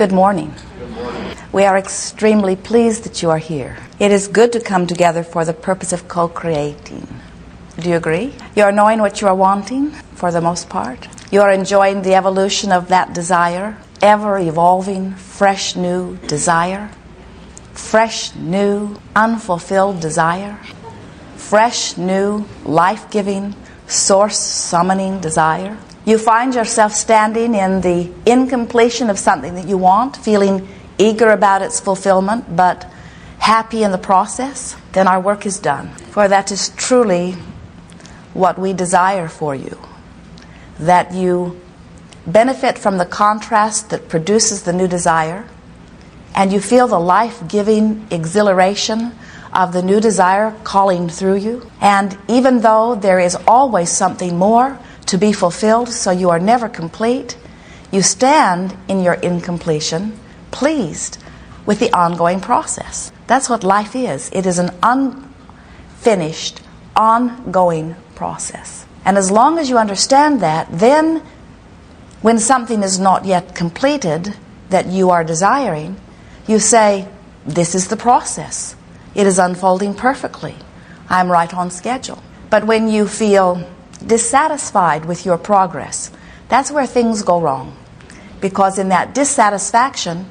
Good morning. We are extremely pleased that you are here. It is good to come together for the purpose of co-creating. Do you agree? You are knowing what you are wanting, for the most part. You are enjoying the evolution of that desire, ever-evolving, fresh, new desire. Fresh, new, unfulfilled desire. Fresh, new, life-giving, source-summoning desire. You find yourself standing in the incompletion of something that you want, feeling eager about its fulfillment, but happy in the process. Then our work is done. For that is truly what we desire for you. That you benefit from the contrast that produces the new desire, and you feel the life-giving exhilaration of the new desire calling through you. And even though there is always something more to be fulfilled, so you are never complete, you stand in your incompletion, pleased with the ongoing process. That's what life is. It is an unfinished, ongoing process. And as long as you understand that, then when something is not yet completed that you are desiring, you say, this is the process. It is unfolding perfectly. I'm right on schedule. But when you feel dissatisfied with your progress, that's where things go wrong. Because in that dissatisfaction,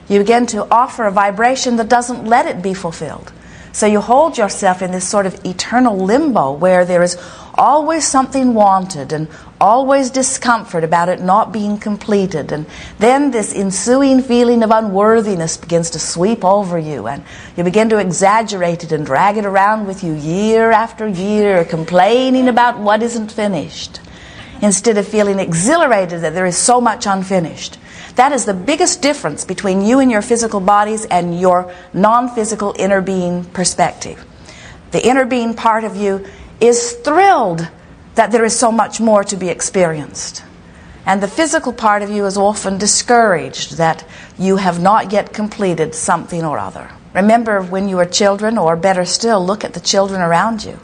you begin to offer a vibration that doesn't let it be fulfilled. So you hold yourself in this sort of eternal limbo where there is always something wanted and always discomfort about it not being completed. And then this ensuing feeling of unworthiness begins to sweep over you, and you begin to exaggerate it and drag it around with you year after year, complaining about what isn't finished, instead of feeling exhilarated that there is so much unfinished. That is the biggest difference between you and your physical bodies and your non-physical inner being perspective. The inner being part of you is thrilled that there is so much more to be experienced. And the physical part of you is often discouraged that you have not yet completed something or other. Remember when you were children, or better still, look at the children around you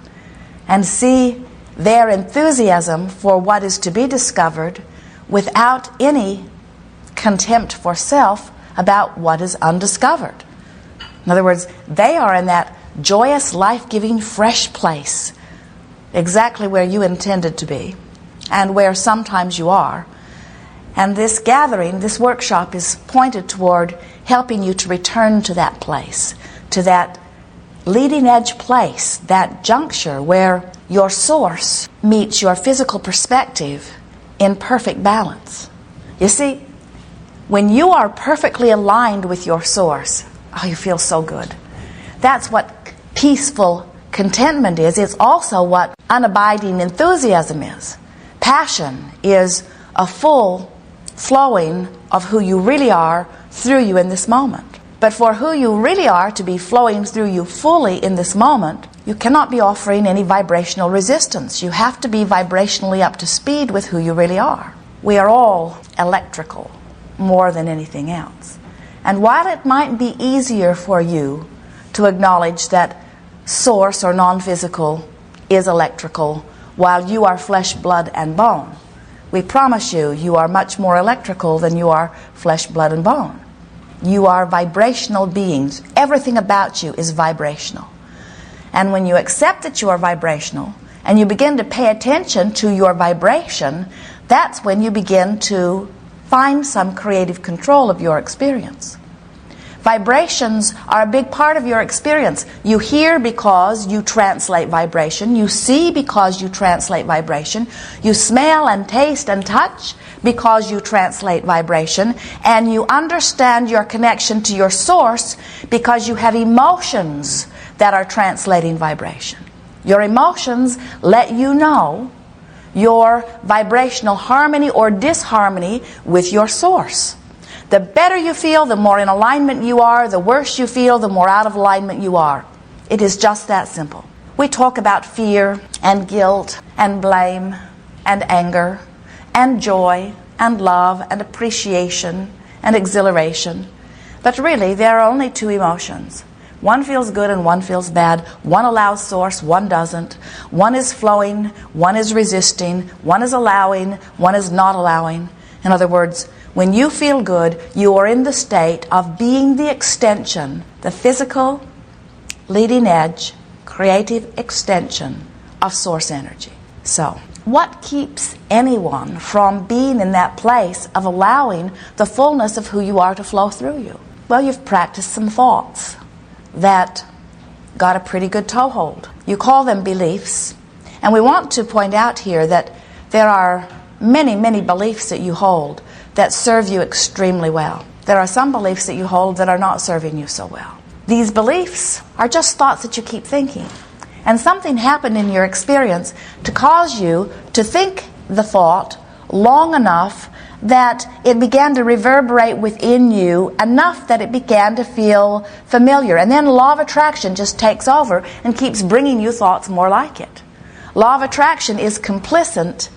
and see their enthusiasm for what is to be discovered without any contempt for self about what is undiscovered. In other words, they are in that joyous, life-giving, fresh place, exactly where you intended to be, and where sometimes you are. And this gathering, this workshop, is pointed toward helping you to return to that place, to that leading edge place, that juncture where your source meets your physical perspective in perfect balance. You see, when you are perfectly aligned with your source, oh, you feel so good. That's what peaceful contentment is. It's also what unabiding enthusiasm is. Passion is a full flowing of who you really are through you in this moment. But for who you really are to be flowing through you fully in this moment, you cannot be offering any vibrational resistance. You have to be vibrationally up to speed with who you really are. We are all electrical more than anything else. And while it might be easier for you to acknowledge that source or non-physical is electrical while you are flesh, blood, and bone, we promise you, you are much more electrical than you are flesh, blood, and bone. You are vibrational beings. Everything about you is vibrational. And when you accept that you are vibrational and you begin to pay attention to your vibration, that's when you begin to find some creative control of your experience. Vibrations are a big part of your experience. You hear because you translate vibration. You see because you translate vibration. You smell and taste and touch because you translate vibration. And you understand your connection to your source because you have emotions that are translating vibration. Your emotions let you know your vibrational harmony or disharmony with your source. The better you feel, the more in alignment you are. The worse you feel, the more out of alignment you are. It is just that simple. We talk about fear and guilt and blame and anger and joy and love and appreciation and exhilaration. But really, there are only two emotions. One feels good and one feels bad. One allows source, one doesn't. One is flowing, one is resisting, one is allowing, one is not allowing. In other words, When you feel good, you are in the state of being the extension, the physical, leading edge, creative extension of source energy. So, what keeps anyone from being in that place of allowing the fullness of who you are to flow through you? Well, you've practiced some thoughts that got a pretty good toehold. You call them beliefs. And we want to point out here that there are many, many beliefs that you hold that serve you extremely well. There are some beliefs that you hold that are not serving you so well. These beliefs are just thoughts that you keep thinking. And something happened in your experience to cause you to think the thought long enough that it began to reverberate within you enough that it began to feel familiar. And then law of attraction just takes over and keeps bringing you thoughts more like it. Law of attraction is complicit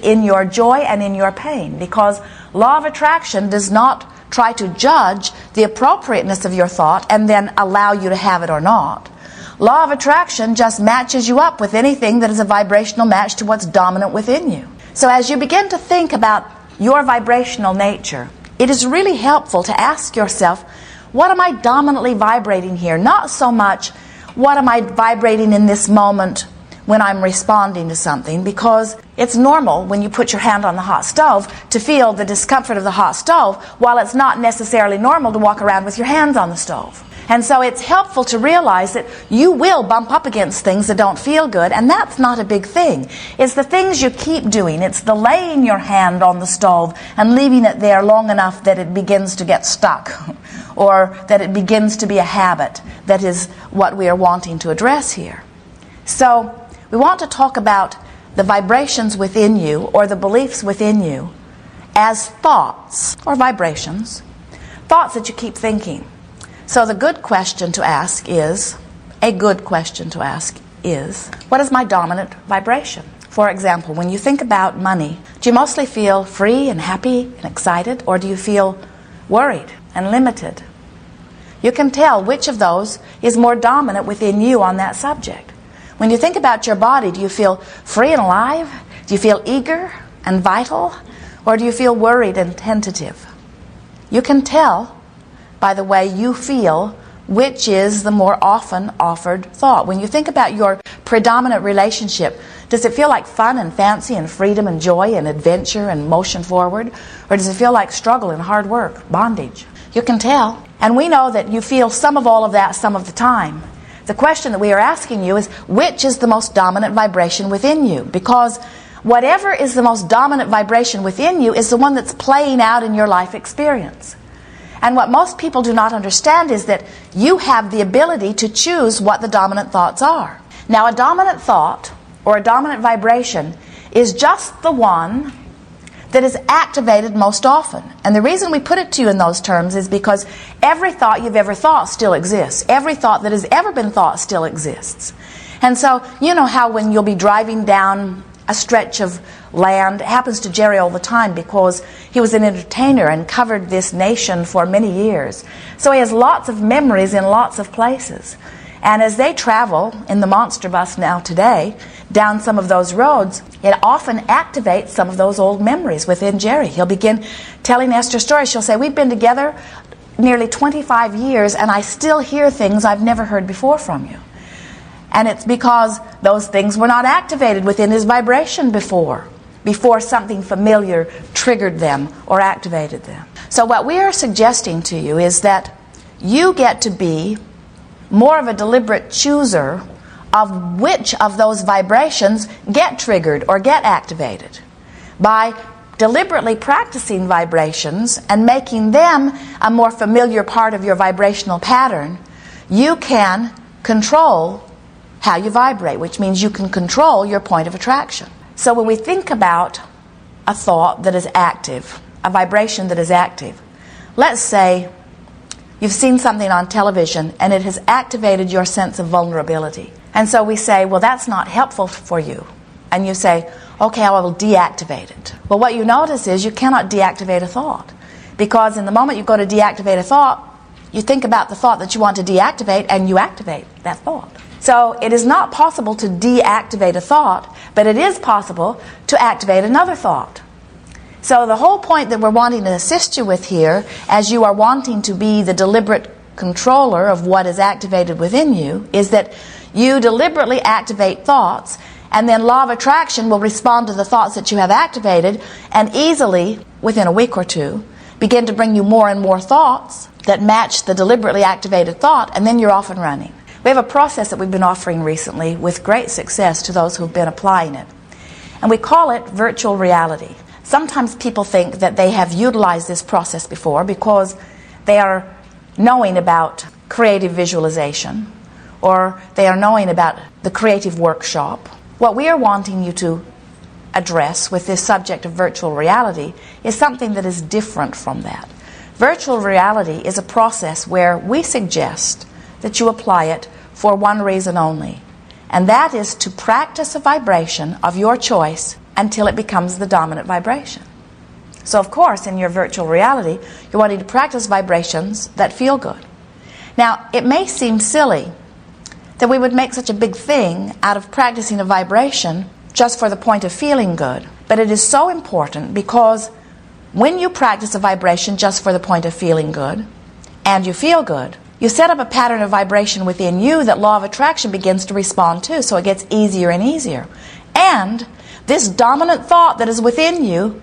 in your joy and in your pain, because law of attraction does not try to judge the appropriateness of your thought and then allow you to have it or not. Law of attraction just matches you up with anything that is a vibrational match to what's dominant within you. So as you begin to think about your vibrational nature, it is really helpful to ask yourself, what am I dominantly vibrating here? Not so much, what am I vibrating in this moment when I'm responding to something, because it's normal when you put your hand on the hot stove to feel the discomfort of the hot stove, while it's not necessarily normal to walk around with your hands on the stove. And so it's helpful to realize that you will bump up against things that don't feel good, and that's not a big thing. It's the things you keep doing. It's the laying your hand on the stove and leaving it there long enough that it begins to get stuck, or that it begins to be a habit. That is what we are wanting to address here. So we want to talk about the vibrations within you, or the beliefs within you, as thoughts or vibrations, thoughts that you keep thinking. So the good question to ask is, what is my dominant vibration? For example, when you think about money, do you mostly feel free and happy and excited, or do you feel worried and limited? You can tell which of those is more dominant within you on that subject. When you think about your body, do you feel free and alive? Do you feel eager and vital? Or do you feel worried and tentative? You can tell by the way you feel which is the more often offered thought. When you think about your predominant relationship, does it feel like fun and fancy and freedom and joy and adventure and motion forward? Or does it feel like struggle and hard work, bondage? You can tell. And we know that you feel some of all of that some of the time. The question that we are asking you is, which is the most dominant vibration within you? Because whatever is the most dominant vibration within you is the one that's playing out in your life experience. And what most people do not understand is that you have the ability to choose what the dominant thoughts are. Now, a dominant thought or a dominant vibration is just the one that is activated most often. And the reason we put it to you in those terms is because every thought you've ever thought still exists. Every thought that has ever been thought still exists. And so, you know how when you'll be driving down a stretch of land, it happens to Jerry all the time because he was an entertainer and covered this nation for many years. So he has lots of memories in lots of places. And as they travel in the monster bus now today, down some of those roads, it often activates some of those old memories within Jerry. He'll begin telling Esther stories. She'll say, we've been together nearly 25 years and I still hear things I've never heard before from you. And it's because those things were not activated within his vibration before something familiar triggered them or activated them. So what we are suggesting to you is that you get to be more of a deliberate chooser of which of those vibrations get triggered or get activated. By deliberately practicing vibrations and making them a more familiar part of your vibrational pattern, you can control how you vibrate, which means you can control your point of attraction. So when we think about a thought that is active, a vibration that is active, let's say you've seen something on television and it has activated your sense of vulnerability. And so we say, well, that's not helpful for you. And you say, okay, I will deactivate it. Well, what you notice is you cannot deactivate a thought. Because in the moment you go to deactivate a thought, you think about the thought that you want to deactivate and you activate that thought. So it is not possible to deactivate a thought, but it is possible to activate another thought. So the whole point that we're wanting to assist you with here, as you are wanting to be the deliberate controller of what is activated within you, is that you deliberately activate thoughts, and then law of attraction will respond to the thoughts that you have activated, and easily, within a week or two, begin to bring you more and more thoughts that match the deliberately activated thought, and then you're off and running. We have a process that we've been offering recently with great success to those who've been applying it, and we call it virtual reality. Sometimes people think that they have utilized this process before because they are knowing about creative visualization, or they are knowing about the creative workshop. What we are wanting you to address with this subject of virtual reality is something that is different from that. Virtual reality is a process where we suggest that you apply it for one reason only, and that is to practice a vibration of your choice until it becomes the dominant vibration. So of course, in your virtual reality, you're wanting to practice vibrations that feel good. Now, it may seem silly that we would make such a big thing out of practicing a vibration just for the point of feeling good, but it is so important, because when you practice a vibration just for the point of feeling good, and you feel good, you set up a pattern of vibration within you that law of attraction begins to respond to, so it gets easier and easier. And this dominant thought that is within you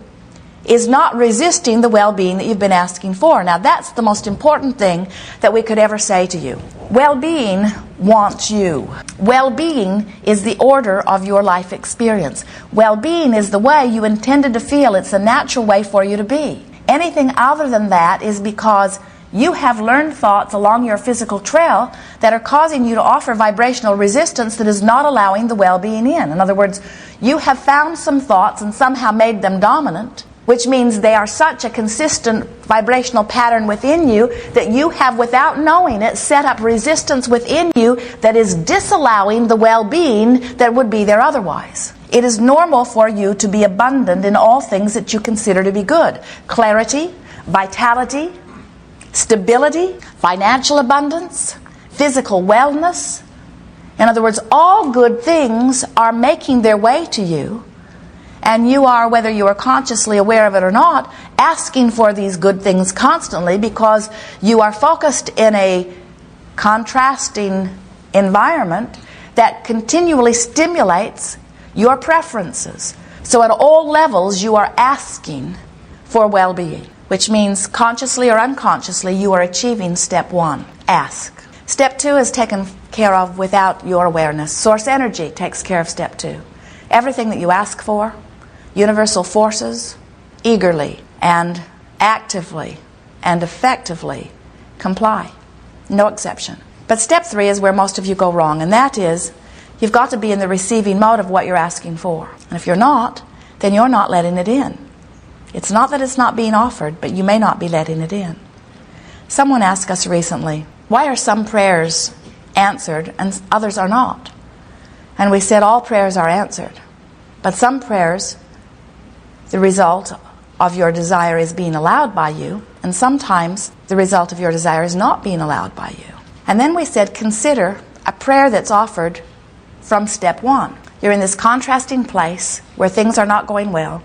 is not resisting the well-being that you've been asking for. Now, that's the most important thing that we could ever say to you. Well-being wants you. Well-being is the order of your life experience. Well-being is the way you intended to feel. It's the natural way for you to be. Anything other than that is because you have learned thoughts along your physical trail that are causing you to offer vibrational resistance that is not allowing the well-being in. In other words, you have found some thoughts and somehow made them dominant, which means they are such a consistent vibrational pattern within you that you have, without knowing it, set up resistance within you that is disallowing the well-being that would be there otherwise. It is normal for you to be abundant in all things that you consider to be good. Clarity, vitality, stability, financial abundance, physical wellness. In other words, all good things are making their way to you, and you are, whether you are consciously aware of it or not, asking for these good things constantly, because you are focused in a contrasting environment that continually stimulates your preferences. So at all levels you are asking for well-being, which means consciously or unconsciously you are achieving step one. Ask. Step two is taken care of without your awareness. Source energy takes care of step two. Everything that you ask for, universal forces eagerly and actively and effectively comply. No exception. But step three is where most of you go wrong, and that is you've got to be in the receiving mode of what you're asking for. And if you're not, then you're not letting it in. It's not that it's not being offered, but you may not be letting it in. Someone asked us recently, why are some prayers answered and others are not? And we said all prayers are answered. But some prayers, the result of your desire is being allowed by you, and sometimes the result of your desire is not being allowed by you. And then we said, consider a prayer that's offered from step one. You're in this contrasting place where things are not going well.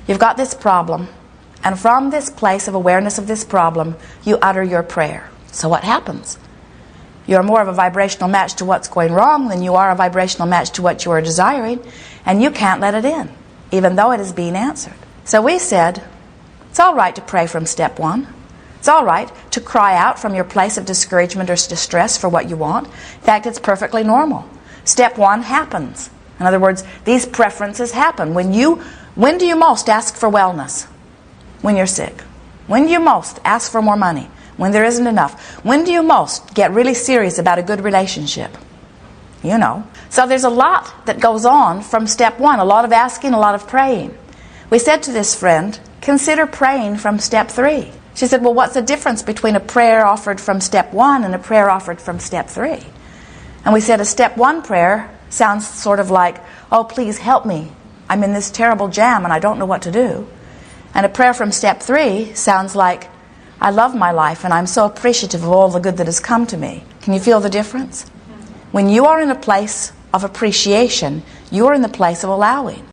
You've got this problem, and from this place of awareness of this problem, you utter your prayer. So what happens? You're more of a vibrational match to what's going wrong than you are a vibrational match to what you are desiring, and you can't let it in, even though it is being answered. So we said, it's all right to pray from step one. It's all right to cry out from your place of discouragement or distress for what you want. In fact, it's perfectly normal. Step one happens. In other words, these preferences happen. When do you most ask for wellness? When you're sick. When do you most ask for more money? When there isn't enough. When do you most get really serious about a good relationship? You know. So there's a lot that goes on from step one. A lot of asking, a lot of praying. We said to this friend, consider praying from step three. She said, well, what's the difference between a prayer offered from step one and a prayer offered from step three? And we said a step one prayer sounds sort of like, oh, please help me. I'm in this terrible jam and I don't know what to do. And a prayer from step three sounds like, I love my life and I'm so appreciative of all the good that has come to me. Can you feel the difference? When you are in a place of appreciation, you are in the place of allowing.